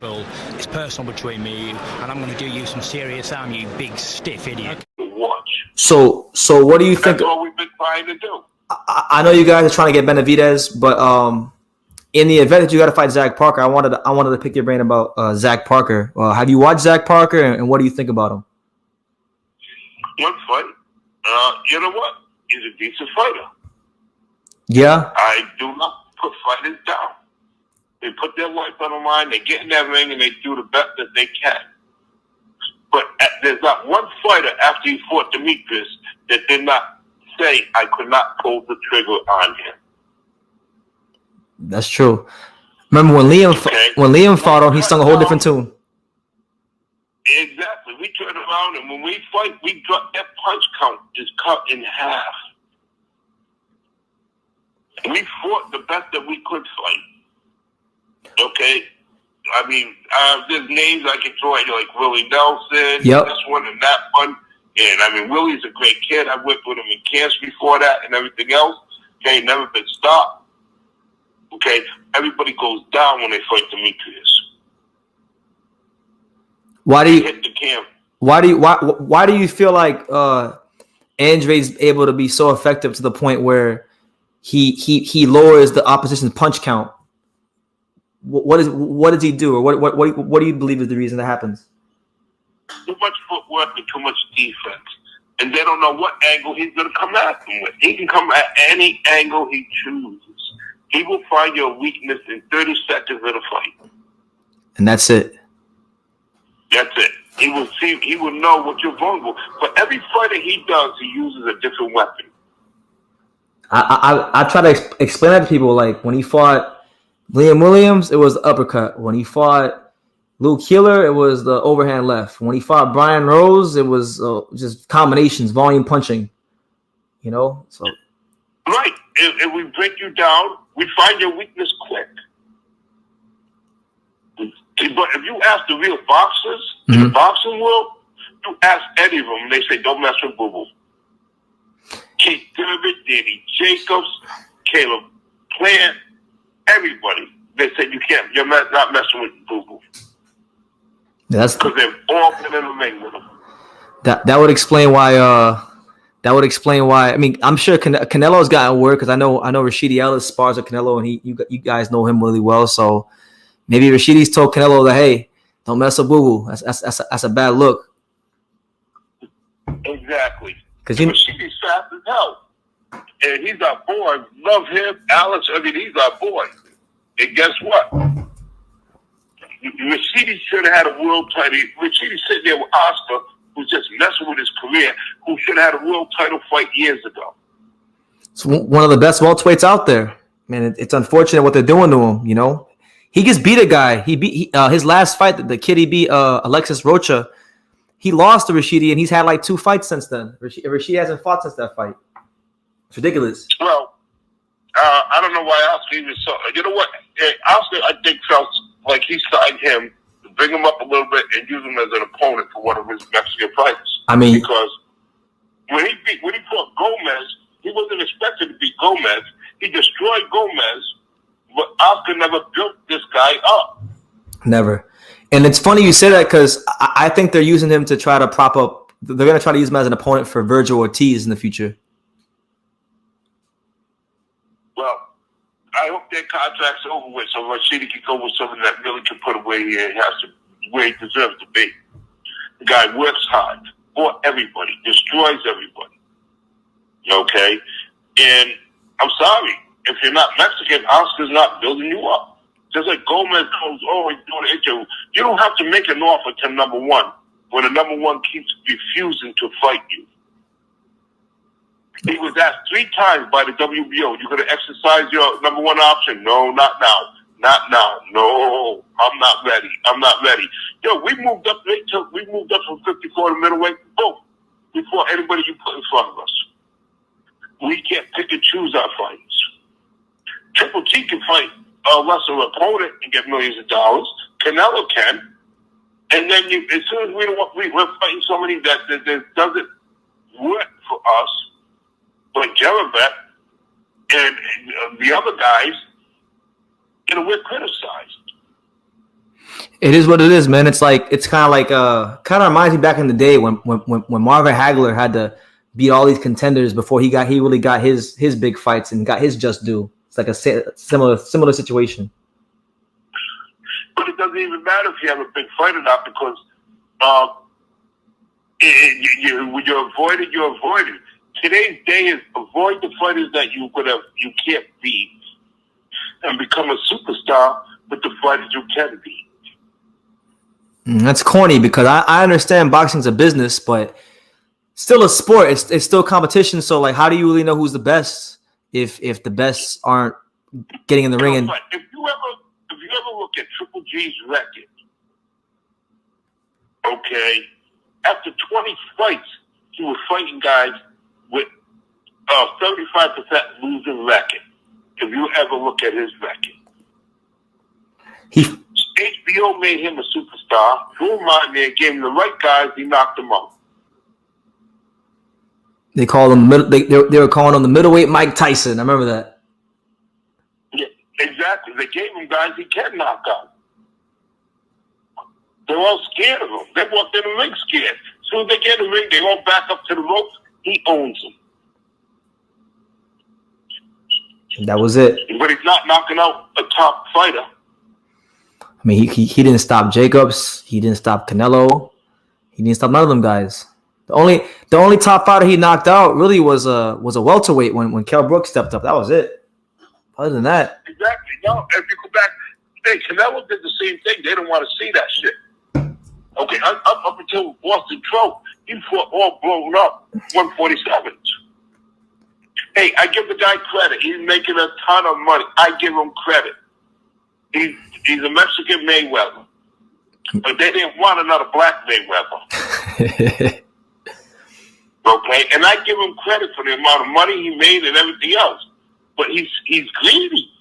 Well, it's personal between me and you, and I'm going to do you some serious harm, you big stiff idiot. Watch. So what do you think? That's what we've been trying to do. I know you guys are trying to get Benavidez, but in the event that you got to fight Zach Parker, I wanted to pick your brain about Zach Parker. Have you watched Zach Parker, and what do you think about him? One fight. You know what? He's a decent fighter. Yeah. I do not put fighters down. They put their life on the line. They get in that ring and they do the best that they can. But there's not one fighter after he fought Demetrius that did not say, I could not pull the trigger on him. That's true. Remember when Liam fought him, he sung a whole different tune. Exactly. We turn around and when we fight, we drop that punch count is cut in half. And we fought the best that we could fight. Okay? I mean, there's names I can throw at you like Willie Nelson, this one and that one. And I mean, Willie's a great kid. I worked with him in camps before that and everything else. Okay, never been stopped. Okay, everybody goes down when they fight Demetrius. Why do you hit the camp? Why do you feel like Andrade's able to be so effective to the point where he lowers the opposition's punch count? What does he do, or what do you believe is the reason that happens? Too much footwork and too much defense, and they don't know what angle he's going to come at them with. He can come at any angle he chooses. He will find your weakness in 30 seconds of the fight, and that's it. That's it. He will see. He will know what you're vulnerable. For every fighter he does, he uses a different weapon. I try to explain that to people. Like when he fought Liam Williams, it was the uppercut. When he fought Luke Keeler, it was the overhand left. When he fought Brian Rose, it was just combinations, volume punching. You know, so right. If we break you down, we find your weakness quick. But if you ask the real boxers in the boxing world, you ask any of them, they say, don't mess with Boo Boo. Keith Durbin, Danny Jacobs, Caleb Plant, everybody. They say you can't, you're not messing with Boo Boo. That's because they've all been in the ring with him. That would explain why. I mean, I'm sure Canelo's gotten word because I know Rashidi Ellis spars with Canelo, and you guys know him really well. So maybe Rashidi's told Canelo that, hey, don't mess with Boo Boo. That's a bad look. Exactly. Because Rashidi's fast as hell, and he's our boy. Love him, Alex. I mean, he's our boy. And guess what? Rashidi should have had a world title. Rashidi's sitting there with Oscar, who's just messing with his career, who should have had a world title fight years ago. It's one of the best welterweights out there. Man, it's unfortunate what they're doing to him, you know? He just beat a guy. He beat his last fight, the kid he beat, Alexis Rocha. He lost to Rashidi, and he's had like 2 fights since then. Rashidi hasn't fought since that fight. It's ridiculous. Well, I don't know why Oscar even saw. You know what? Oscar, I think, felt like he signed him to bring him up a little bit and use him as an opponent for one of his Mexican fights. I mean, because when he fought Gomez, he wasn't expected to beat Gomez. He destroyed Gomez, but Oscar never built this guy up. Never. And it's funny you say that because I think they're using him to try to prop up. They're going to try to use him as an opponent for Virgil Ortiz in the future. Well, I hope their contract's over with so Rashidi can go with someone that really can put him where he deserves to be. The guy works hard for everybody, destroys everybody. Okay? And I'm sorry, if you're not Mexican, Oscar's not building you up. Just like Gomez goes, oh, he's doing an interview. You don't have to make an offer to number one when the number one keeps refusing to fight you. He was asked 3 times by the WBO, you're going to exercise your number one option? No, not now. Not now. No, I'm not ready. I'm not ready. Yo, we moved up from 54 to middleweight. Boom. Before anybody you put in front of us. We can't pick and choose our fights. Triple T can fight a lesser opponent and get millions of dollars. Canelo can. And then as soon as we're fighting somebody that doesn't work for us, like Jaravet and the other guys, we're criticized. It is what it is, man. It's kind of kind of reminds me back in the day when Marvin Hagler had to beat all these contenders before he really got his big fights and got his just due. It's like a similar situation. But it doesn't even matter if you have a big fight or not because when you're avoided, you're avoided. Today's day is avoid the fighters that you can't beat and become a superstar with the fighters you can beat. That's corny because I understand boxing's a business, but still a sport. It's still competition. So like, how do you really know who's the best if the best aren't getting in the ring? And if you ever look at Triple G's record, okay, after 20 fights, he was fighting guys with 35% losing record. If you ever look at his record, HBO made him a superstar. Drew him out there, gave him the right guys, he knocked him out. They called him. They were calling him the middleweight Mike Tyson. I remember that. Yeah, exactly. They gave him guys he can knock out. They're all scared of him. They walked in the ring scared. As soon as they get in the ring, they all back up to the ropes. He owns them. That was it. But he's not knocking out a top fighter. I mean, he didn't stop Jacobs. He didn't stop Canelo. He didn't stop none of them guys. The only top fighter he knocked out really was a welterweight when Kell Brooks stepped up. That was it. Other than that, exactly. No, if you go back, hey, Canelo did the same thing. They don't want to see that shit. Okay, up until Boston Trout, he fought all blown up 147s. Hey, I give the guy credit. He's making a ton of money. I give him credit. He's a Mexican Mayweather. But they didn't want another black Mayweather. Okay? And I give him credit for the amount of money he made and everything else. But he's greedy.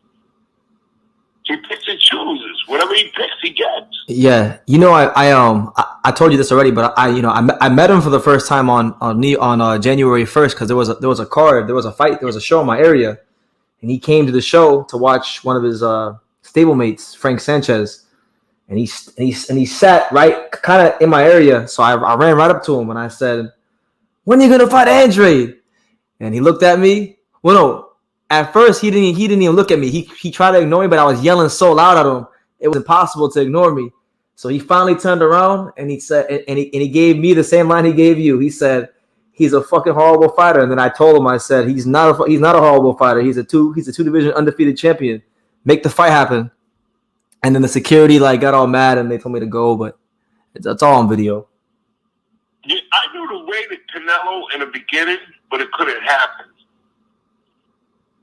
He picks and chooses. Whatever he picks, he gets. Yeah. You know, I told you this already, but I met him for the first time on January 1st because there was a card, there was a fight, there was a show in my area, and he came to the show to watch one of his stablemates, Frank Sanchez, and he sat right kind of in my area. So I ran right up to him and I said, "When are you gonna fight Andrade?" And he looked at me. Well, no. At first, he didn't even look at me. He tried to ignore me, but I was yelling so loud at him, it was impossible to ignore me. So he finally turned around and he said, and he gave me the same line he gave you. He said, "He's a fucking horrible fighter." And then I told him, I said, "He's not a horrible fighter. He's a two division undefeated champion. Make the fight happen." And then the security got all mad and they told me to go, but it's all on video. Yeah, I knew the way to Canelo in the beginning, but it couldn't happen.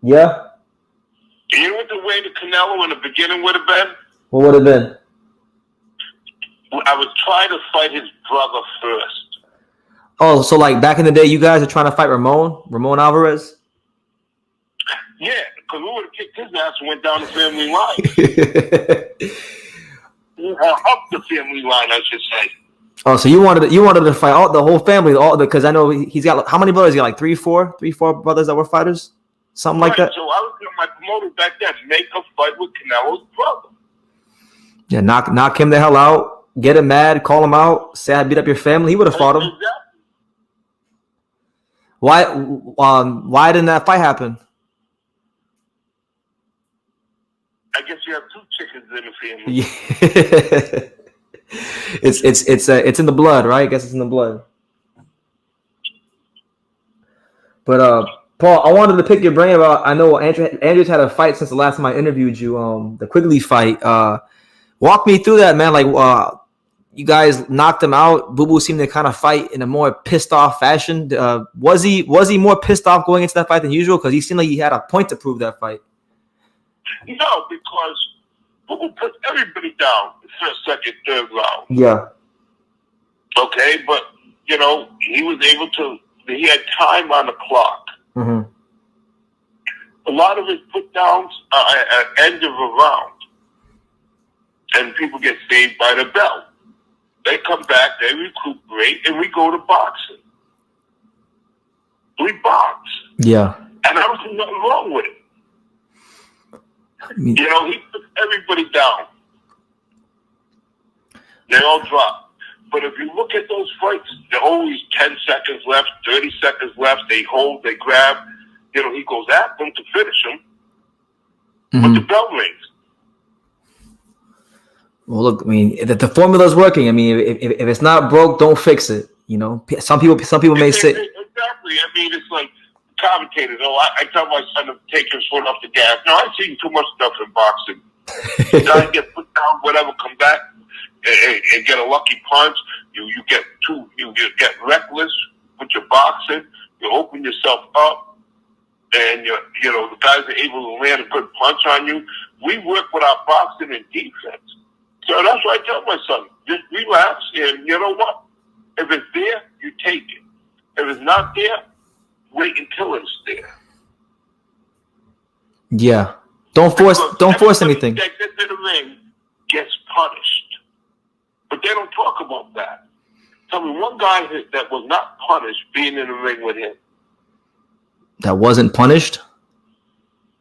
Yeah. You know what the way to Canelo in the beginning would have been? What would have been? I was trying to fight his brother first. Oh, so back in the day, you guys are trying to fight Ramon Alvarez? Yeah, because we would have kicked his ass and went down the family line. Up the family line, I should say. Oh, so you wanted to fight the whole family, because I know he's got how many brothers? He got 3, 4 brothers that were fighters. Something like that. So I was telling my promoter back then, make a fight with Canelo's brother. Yeah, knock him the hell out. Get him mad. Call him out. Say I beat up your family. He would have fought him. Exactly. Why didn't that fight happen? I guess you have 2 chickens in the family. Yeah. It's in the blood, right? I guess it's in the blood. But Paul, I wanted to pick your brain about. I know Andrew's had a fight since the last time I interviewed you. The Quigley fight. Walk me through that, man. You guys knocked him out. Boo Boo seemed to kind of fight in a more pissed off fashion. Was he more pissed off going into that fight than usual? Because he seemed like he had a point to prove that fight. No, because Boo Boo put everybody down the first, second, third round. Yeah. Okay, but he was able to. He had time on the clock. Mm-hmm. A lot of his put downs are at the end of a round, and people get saved by the bell. They come back, they recuperate, and we go to boxing. We box. Yeah. And I don't see nothing wrong with it. He put everybody down. They all drop. But if you look at those fights, they're always 10 seconds left, 30 seconds left. They hold, they grab. You know, he goes at them to finish him. But the bell rings. Well, look, I mean, the formula is working. I mean, if it's not broke, don't fix it. You know, some people may say exactly. I mean, it's like commentators. Oh, I tell my son to take his foot off the gas. No, I've seen too much stuff in boxing. Guys get put down, whatever, come back and get a lucky punch. You get reckless with your boxing. You open yourself up, and you know the guys are able to land a good punch on you. We work with our boxing and defense. So that's what I tell my son. Just relax, and you know what? If it's there, you take it. If it's not there, wait until it's there. Yeah. Don't force anything. That gets in the ring gets punished. But they don't talk about that. Tell me one guy that was not punished being in the ring with him. That wasn't punished?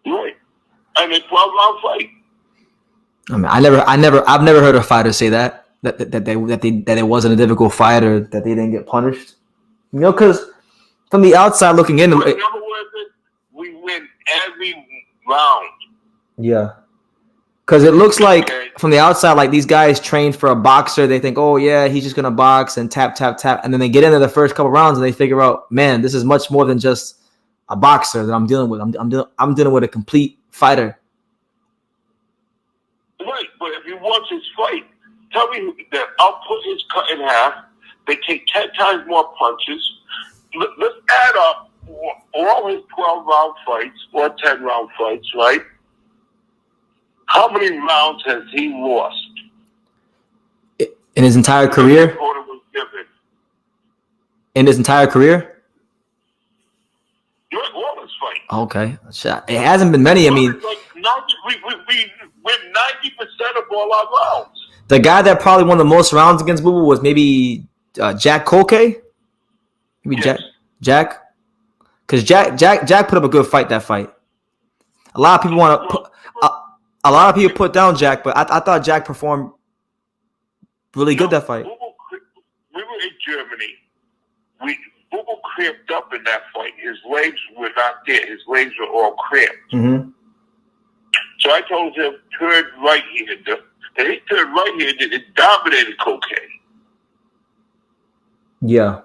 Right. And a 12-round fight. I mean, I've never heard a fighter say that it wasn't a difficult fight or that they didn't get punished. You know, because from the outside looking in, in other words, we win every round. Yeah, because it looks like from the outside, like these guys trained for a boxer. They think, oh yeah, he's just gonna box and tap, and then they get into the first couple rounds and they figure out, man, this is much more than just a boxer that I'm dealing with. I'm dealing with a complete fighter. Right, but if he wants his fight, tell me that output is cut in half. They take 10 times more punches. Let's add up all his 12-round fights or 10-round fights, right? How many rounds has he lost? In his entire career? In his entire career? All his fights. Okay. It hasn't been many. I mean, we win 90% of all our rounds. The guy that probably won the most rounds against Boo was maybe Jack Colque? Maybe yes. Jack? Because Jack put up a good fight that fight. A lot of people want to a lot of people put down Jack, but I thought Jack performed really good that fight. We were in Germany. Boo cramped up in that fight. His legs were not there. His legs were all cramped. Mm-hmm. So I told him, turn right-handed. And he turned right-handed and dominated Cocaine. Yeah.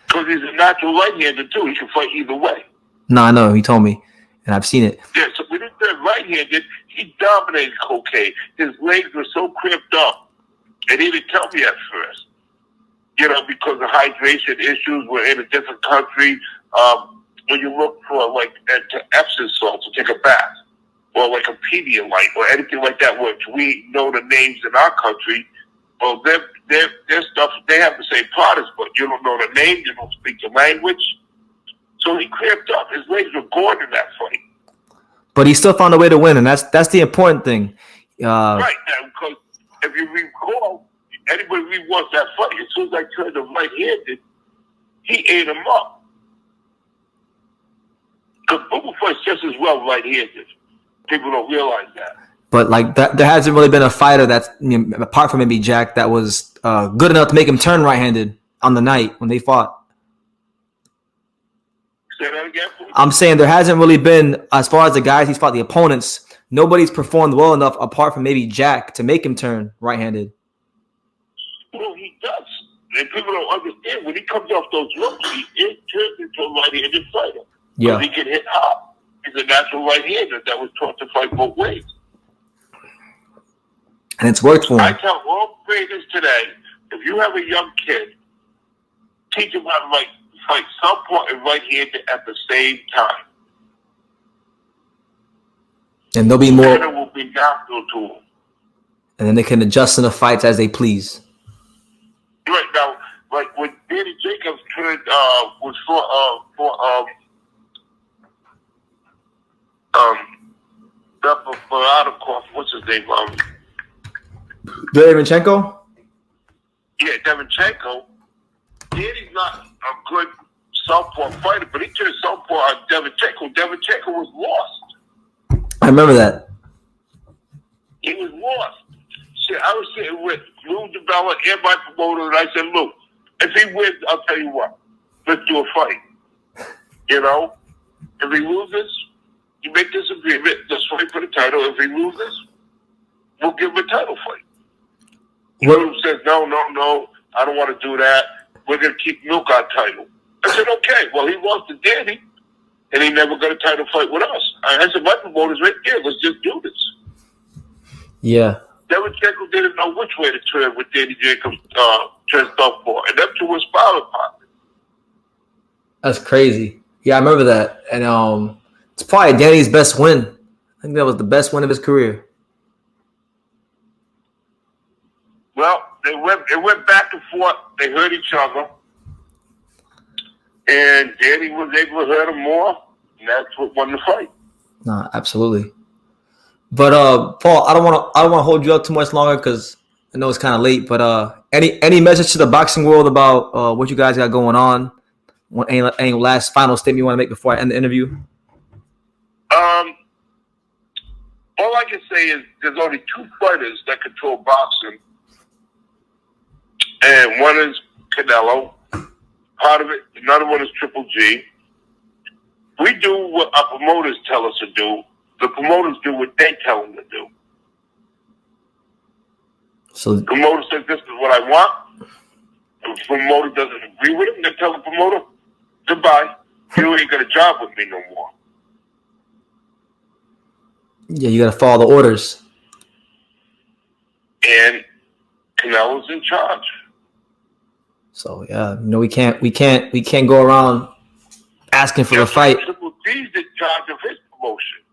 Because he's a natural right-hander, too. He can fight either way. No, I know. He told me. And I've seen it. Yeah, so when he turned right-handed, he dominated Cocaine. His legs were so cramped up. And he didn't tell me at first. You know, because of hydration issues. We're in a different country. When you look for, like, Epsom salt to take a bath, or like a Pedialyte, or anything like that, which we know the names in our country, well, their stuff, they have the same products, but you don't know the name, you don't speak the language. So he cramped up. His legs were gone in that fight. But he still found a way to win, and that's the important thing. Right, now, because if you recall, anybody rewatched that fight, as soon as I turned him right-handed, he ate him up. Because Boo fights just as well right-handed. People don't realize that. But like that, there hasn't really been a fighter that's, you know, apart from maybe Jack, that was good enough to make him turn right-handed on the night when they fought. Say that again, please? I'm saying there hasn't really been, as far as the guys he's fought, the opponents, nobody's performed well enough apart from maybe Jack to make him turn right-handed. Well, he does. And people don't understand. When he comes off those ropes, he turns into a right-handed fighter. Yeah. He can hit hard. He's a natural right-hander that was taught to fight both ways. And it's worked for him. I tell all trainers today, if you have a young kid, teach him how to fight southpaw and right-handed at the same time. And they'll be more. And it will be natural to them. And then they can adjust in the fights as they please. Right now, like when Danny Jacobs turned was for what's his name? Demetrius? Yeah, Demetrius. Danny's not a good southpaw fighter, but he turned southpaw on Demetrius. Demetrius was lost. I remember that. He was lost. was sitting with Lou DiBella and my promoter, and I said, Lou, if he wins, I'll tell you what, let's do a fight. You know, if he loses, you make this agreement, let's fight for the title. If he loses, we'll give him a title fight. Lou says, no, I don't want to do that. We're going to keep Milk our title. I said, okay. Well, he lost to Danny, and he never got a title fight with us. I said, my promoter's right there. Let's just do this. Yeah. Demchenko didn't know which way to turn with Danny Jacobs dressed up for, and them two were sparring partners. That's crazy. Yeah, I remember that. And it's probably Danny's best win. I think that was the best win of his career. Well, it went back and forth. They hurt each other. And Danny was able to hurt him more, and that's what won the fight. No, absolutely. But Paul, I don't want to hold you up too much longer because I know it's kind of late. But any message to the boxing world about what you guys got going on? Any last final statement you want to make before I end the interview? All I can say is there's only two fighters that control boxing, and one is Canelo. Part of it, another one is Triple G. We do what our promoters tell us to do. The promoters do what they tell them to do. So the promoter says, this is what I want. If the promoter doesn't agree with him, they tell the promoter, goodbye. You ain't got a job with me no more. Yeah, you got to follow the orders. And Canelo's in charge. So yeah, we can't go around asking for the fight. Triple G's in charge of his promotion.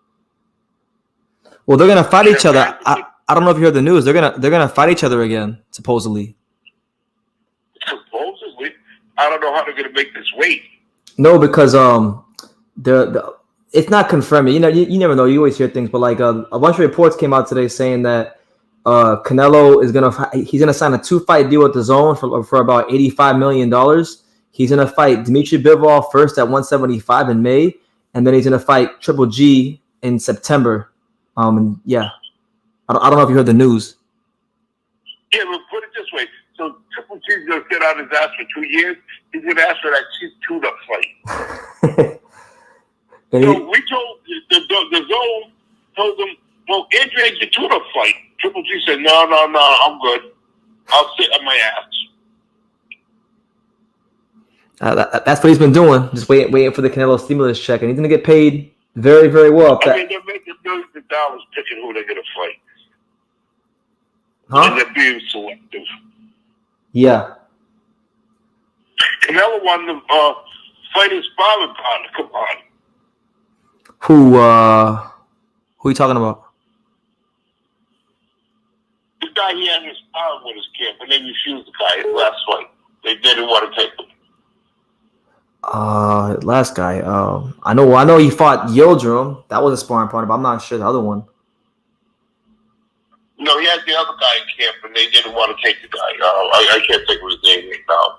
Well, they're gonna fight each other. I don't know if you heard the news. They're gonna fight each other again, supposedly. Supposedly, I don't know how they're gonna make this weight. No, because it's not confirmed. You never know. You always hear things, but like a bunch of reports came out today saying that Canelo is gonna sign a 2-fight deal with the Zone for about $85 million. He's gonna fight Demetrius Bivol first at 175 in May, and then he's gonna fight Triple G in September. And yeah, I don't know if you heard the news. Yeah, but put it this way: so Triple G's gonna sit out his ass for 2 years. He's gonna ask for that cheap tune-up fight. So we told the Zone told them, well, Andrade's a tune-up fight. Triple G said, no, I'm good. I'll sit on my ass. That's what he's been doing, just waiting for the Canelo stimulus check, and he's gonna get paid very, very well. I mean, they're making millions of dollars picking who they're gonna fight. Huh? And they're being selective. Yeah. Canelo won the fighting sparring partner. Come on. Who are you talking about? The guy he had his sparring with his camp, and they refused the guy his last fight. They didn't want to take him. Last guy. I know he fought Yildirim. That was a sparring partner, but I'm not sure the other one. No, he had the other guy in camp, and they didn't want to take the guy. I can't think of his name right now.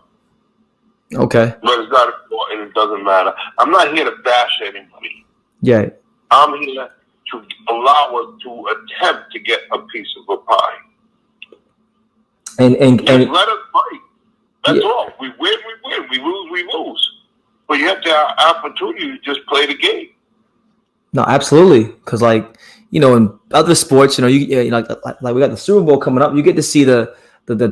Okay. But it's not important. It doesn't matter. I'm not here to bash anybody. Yeah. I'm here to allow us to attempt to get a piece of a pie. And let us fight. That's all. We win, we win. We lose, we lose. But you have to have opportunity to just play the game. No, absolutely. Because in other sports, like we got the Super Bowl coming up. You get to see the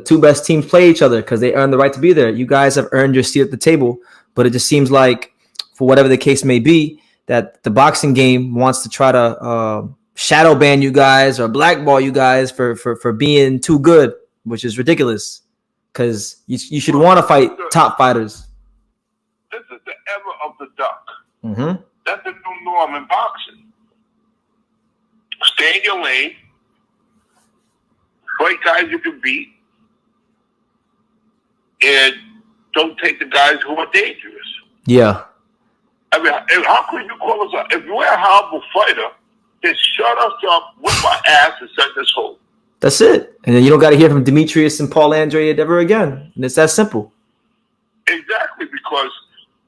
two best teams play each other because they earn the right to be there. You guys have earned your seat at the table, but it just seems like, for whatever the case may be, that the boxing game wants to try to shadow ban you guys or blackball you guys for being too good, which is ridiculous. Because you should want to fight top fighters. This is the era of the duck. Mm-hmm. That's the new norm in boxing. Stay in your lane. Fight guys you can beat. And don't take the guys who are dangerous. Yeah. I mean, how could you call us out? If you're a horrible fighter, then shut us up, whip my ass, and send us home. That's it. And then you don't got to hear from Demetrius and Paul Andrade ever again. And it's that simple. Exactly, because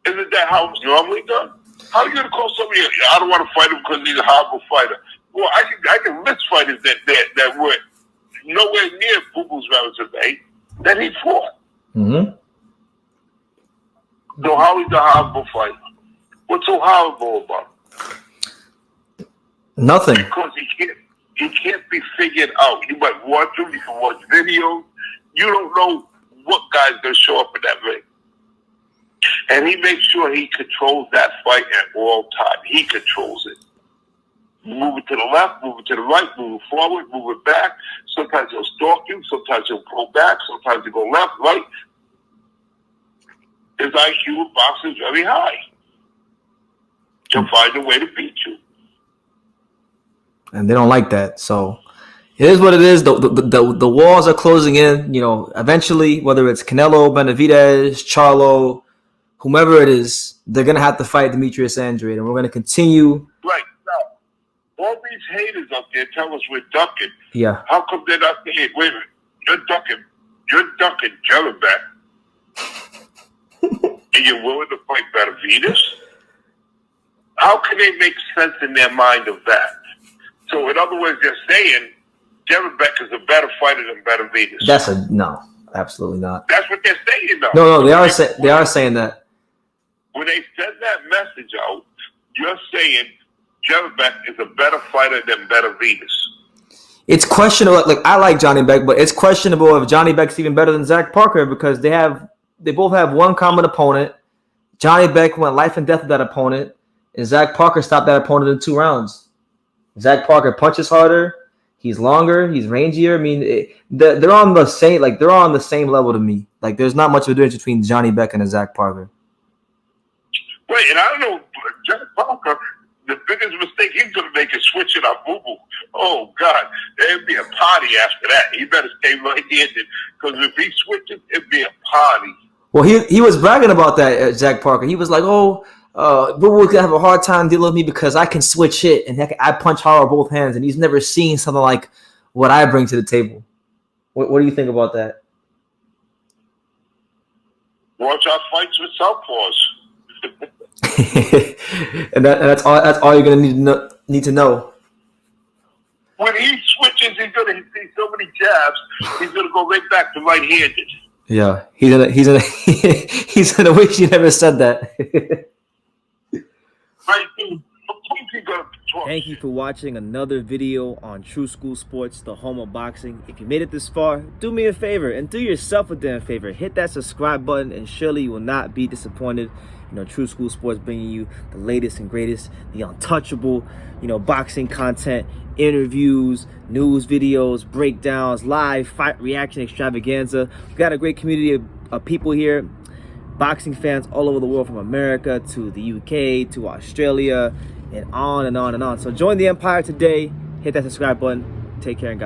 isn't that how it's normally done? How are you going to call somebody, I don't want to fight him because he's a horrible fighter? Well, I can list fighters that were nowhere near Boo Boo's resume that he fought. Mm-hmm. So how is the horrible fighter? What's so horrible about it? Nothing. Because he can't be figured out. You might watch him, you can watch videos. You don't know what guy's gonna show up in that ring. And he makes sure he controls that fight at all times. He controls it. Move it to the left, move it to the right, move it forward, move it back. Sometimes he'll stalk you, sometimes he'll go back, sometimes he'll go left, right. His IQ in boxing is very high. He'll find a way to beat you. And they don't like that. So it is what it is. The walls are closing in. You know, eventually, whether it's Canelo, Benavidez, Charlo, whomever it is, they're going to have to fight Demetrius Andrade. And we're going to continue. Right. Now, all these haters up there tell us we're ducking. Yeah. How come they're not saying, wait a minute, you're ducking Jelleback. And you're willing to fight Benavidez? How can they make sense in their mind of that? So, in other words, they're saying Jelleback is a better fighter than Benavidez. No, absolutely not. That's what they're saying, though. No, they are saying that. When they send that message out, you're saying Jelleback is a better fighter than Benavidez. It's questionable. Like, I like Johnny Beck, but it's questionable if Johnny Beck's even better than Zach Parker because they both have one common opponent. Johnny Beck went life and death with that opponent, and Zach Parker stopped that opponent in 2 rounds. Zach Parker punches harder. He's longer. He's rangier. I mean, they're on the same. Like, they're on the same level to me. Like, there's not much of a difference between Johnny Beck and a Zach Parker. Right, and I don't know, Zach Parker, the biggest mistake he's going to make is switching on Boo Boo. Oh, God, it'd be a party after that. He better stay right-handed, because if he switches, it'd be a party. Well, he was bragging about that, Zach Parker. He was like, Boo Boo's gonna have a hard time dealing with me because I can switch hit and I punch hard with both hands, and he's never seen something like what I bring to the table. What do you think about that? Watch our fights with southpaws. and that's all you're gonna need to know. When he switches, he's gonna see so many jabs. He's gonna go right back to right-handed. Yeah, he's gonna wish you never said that. Thank you for watching another video on True School Sports, the home of boxing. If you made it this far, do me a favor and do yourself a damn favor. Hit that subscribe button and surely you will not be disappointed. You know, True School Sports bringing you the latest and greatest, the untouchable, boxing content, interviews, news videos, breakdowns, live fight reaction extravaganza. We've got a great community of people here, boxing fans all over the world, from America to the UK to Australia and on and on and on. So join the empire today. Hit that subscribe button. Take care and God bless.